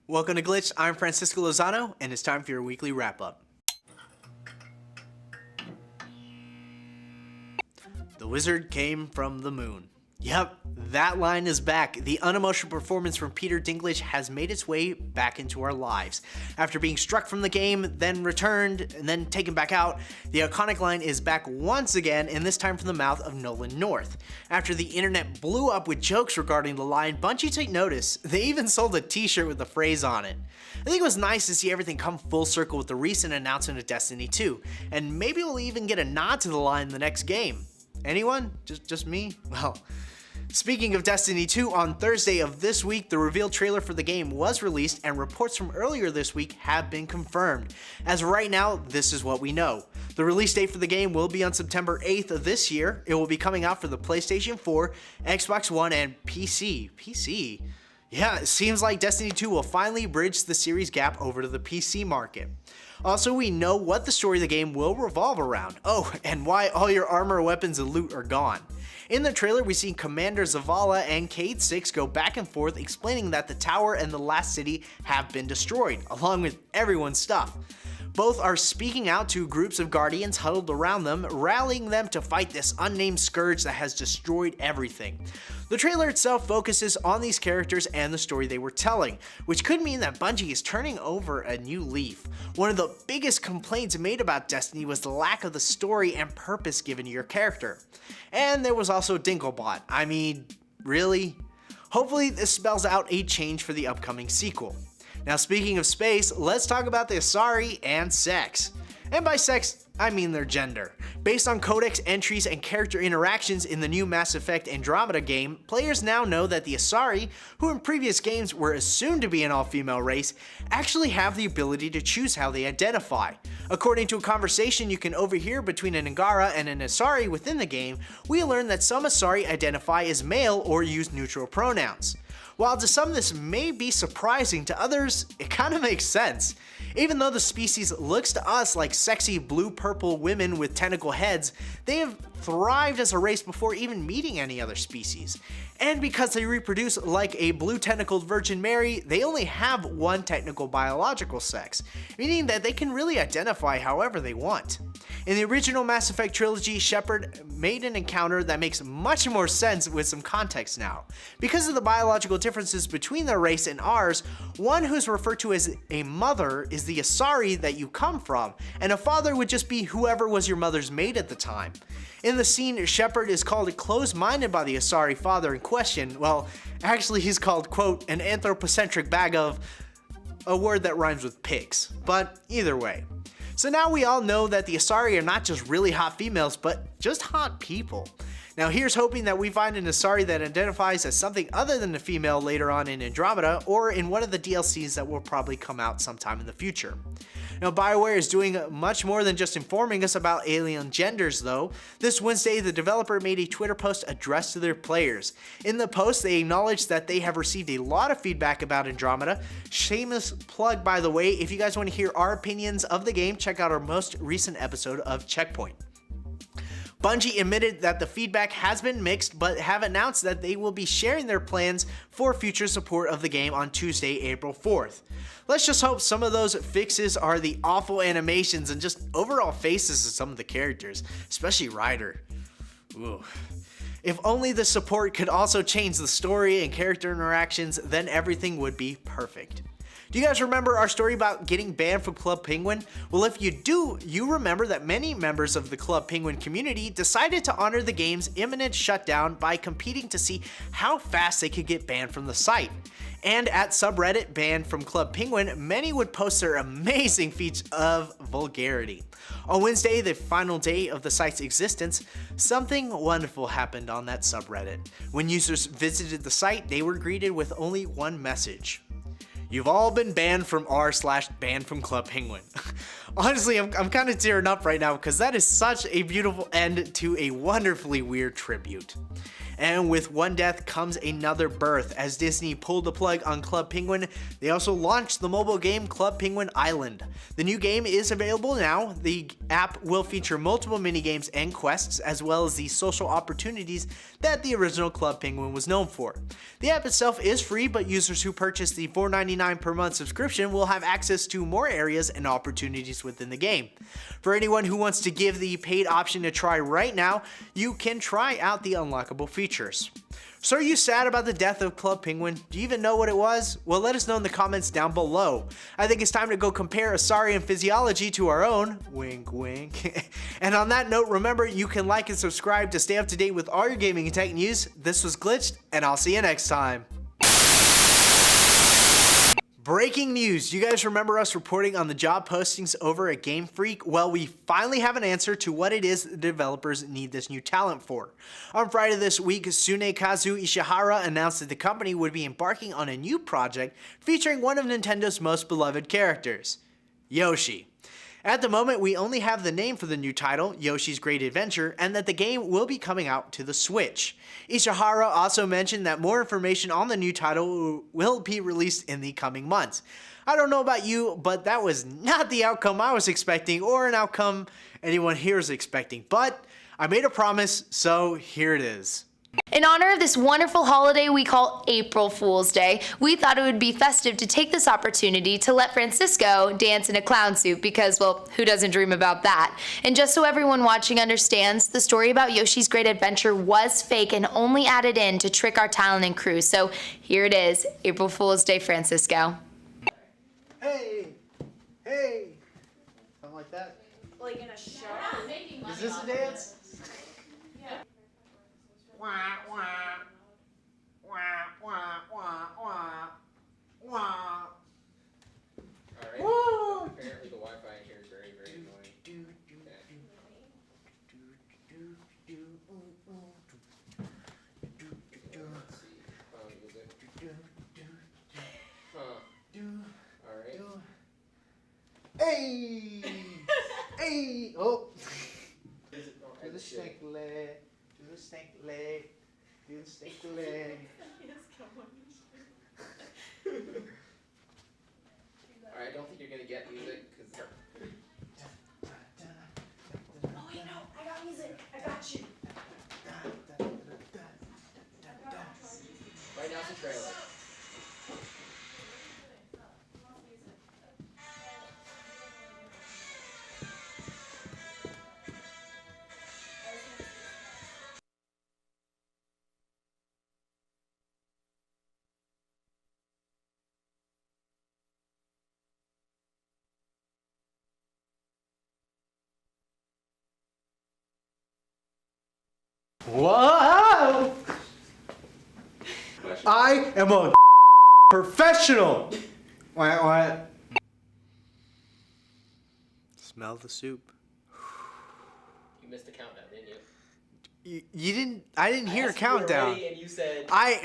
Welcome to Glitch, I'm Francisco Lozano, and it's time for your weekly wrap-up. The wizard came from the moon. Yep, that line is back. The unemotional performance from Peter Dinklage has made its way back into our lives. After being struck from the game, then returned, and then taken back out, the iconic line is back once again, and this time from the mouth of Nolan North. After the internet blew up with jokes regarding the line, Bungie took notice. They even sold a t-shirt with the phrase on it. I think it was nice to see everything come full circle with the recent announcement of Destiny 2, and maybe we'll even get a nod to the line in the next game. Anyone? Just me? Well, speaking of Destiny 2, on Thursday of this week, the reveal trailer for the game was released and reports from earlier this week have been confirmed. As of right now, this is what we know. The release date for the game will be on September 8th of this year. It will be coming out for the PlayStation 4, Xbox One, and PC. Yeah, it seems like Destiny 2 will finally bridge the series gap over to the PC market. Also, we know what the story of the game will revolve around. Oh, and why all your armor, weapons, and loot are gone. In the trailer, we see Commander Zavala and Cayde 6 go back and forth explaining that the tower and the last city have been destroyed, along with everyone's stuff. Both are speaking out to groups of Guardians huddled around them, rallying them to fight this unnamed scourge that has destroyed everything. The trailer itself focuses on these characters and the story they were telling, which could mean that Bungie is turning over a new leaf. One of the biggest complaints made about Destiny was the lack of the story and purpose given to your character. And there was also Dinklebot. I mean, really? Hopefully this spells out a change for the upcoming sequel. Now, speaking of space, let's talk about the Asari and sex. And by sex, I mean their gender. Based on codex entries and character interactions in the new Mass Effect Andromeda game, players now know that the Asari, who in previous games were assumed to be an all-female race, actually have the ability to choose how they identify. According to a conversation you can overhear between an Angara and an Asari within the game, we learn that some Asari identify as male or use neutral pronouns. While to some this may be surprising, to others it kind of makes sense. Even though the species looks to us like sexy blue-purple women with tentacle heads, they have thrived as a race before even meeting any other species. And because they reproduce like a blue-tentacled Virgin Mary, they only have one technical biological sex, meaning that they can really identify however they want. In the original Mass Effect trilogy, Shepard made an encounter that makes much more sense with some context now. Because of the biological differences between their race and ours, one who's referred to as a mother is the Asari that you come from, and a father would just be whoever was your mother's mate at the time. In the scene, Shepard is called closed-minded by the Asari father in question. Well, actually he's called, quote, an anthropocentric bag of... a word that rhymes with pigs. But either way. So now we all know that the Asari are not just really hot females, but just hot people. Now here's hoping that we find an Asari that identifies as something other than a female later on in Andromeda, or in one of the DLCs that will probably come out sometime in the future. Now BioWare is doing much more than just informing us about alien genders though. This Wednesday, the developer made a Twitter post addressed to their players. In the post, they acknowledged that they have received a lot of feedback about Andromeda. Shameless plug, by the way, if you guys want to hear our opinions of the game, check out our most recent episode of Checkpoint. Bungie admitted that the feedback has been mixed, but have announced that they will be sharing their plans for future support of the game on Tuesday, April 4th. Let's just hope some of those fixes are the awful animations and just overall faces of some of the characters, especially Ryder. Ooh. If only the support could also change the story and character interactions, then everything would be perfect. Do you guys remember our story about getting banned from Club Penguin? Well, if you do, you remember that many members of the Club Penguin community decided to honor the game's imminent shutdown by competing to see how fast they could get banned from the site. And at subreddit banned from Club Penguin, many would post their amazing feats of vulgarity. On Wednesday, the final day of the site's existence, something wonderful happened on that subreddit. When users visited the site, they were greeted with only one message. You've all been banned from r/banned from Club Penguin. Honestly, I'm kind of tearing up right now because that is such a beautiful end to a wonderfully weird tribute. And with one death comes another birth. As Disney pulled the plug on Club Penguin, they also launched the mobile game Club Penguin Island. The new game is available now. The app will feature multiple minigames and quests, as well as the social opportunities that the original Club Penguin was known for. The app itself is free, but users who purchase the $4.99 per month subscription will have access to more areas and opportunities within the game. For anyone who wants to give the paid option a try right now, you can try out the unlockable features. So are you sad about the death of Club Penguin? Do you even know what it was? Well, let us know in the comments down below. I think it's time to go compare Asari and Physiology to our own. Wink, wink. And on that note, remember, you can like and subscribe to stay up to date with all your gaming and tech news. This was Glitched, and I'll see you next time. Breaking news, you guys remember us reporting on the job postings over at Game Freak? Well, we finally have an answer to what it is the developers need this new talent for. On Friday this week, Tsunekazu Ishihara announced that the company would be embarking on a new project featuring one of Nintendo's most beloved characters, Yoshi. At the moment, we only have the name for the new title, Yoshi's Great Adventure, and that the game will be coming out to the Switch. Ishihara also mentioned that more information on the new title will be released in the coming months. I don't know about you, but that was not the outcome I was expecting, or an outcome anyone here is expecting. But I made a promise, so here it is. In honor of this wonderful holiday we call April Fool's Day, we thought it would be festive to take this opportunity to let Francisco dance in a clown suit because, well, who doesn't dream about that? And just so everyone watching understands, the story about Yoshi's Great Adventure was fake and only added in to trick our talent and crew. So here it is, April Fool's Day, Francisco. Hey! Hey! Something like that? Like in a show? Is this a dance? Wah, wah. Wah, wah, wah, wah. Wah. Alright. Woo! Apparently the Wi-Fi in here is very, very annoying. Let's see. Music. Huh. Alright. Hey! Hey! Oh! Oh, Do the snake leg. Do the snake leg. Do the snake leg. Alright, I don't think you're gonna get music because Oh, wait, no. I got music. I got you. right now it's a trailer. Whoa! I am a professional. What? Smell the soup. You missed the countdown, didn't you? You didn't. I didn't hear a asked if you were countdown. ready and you said I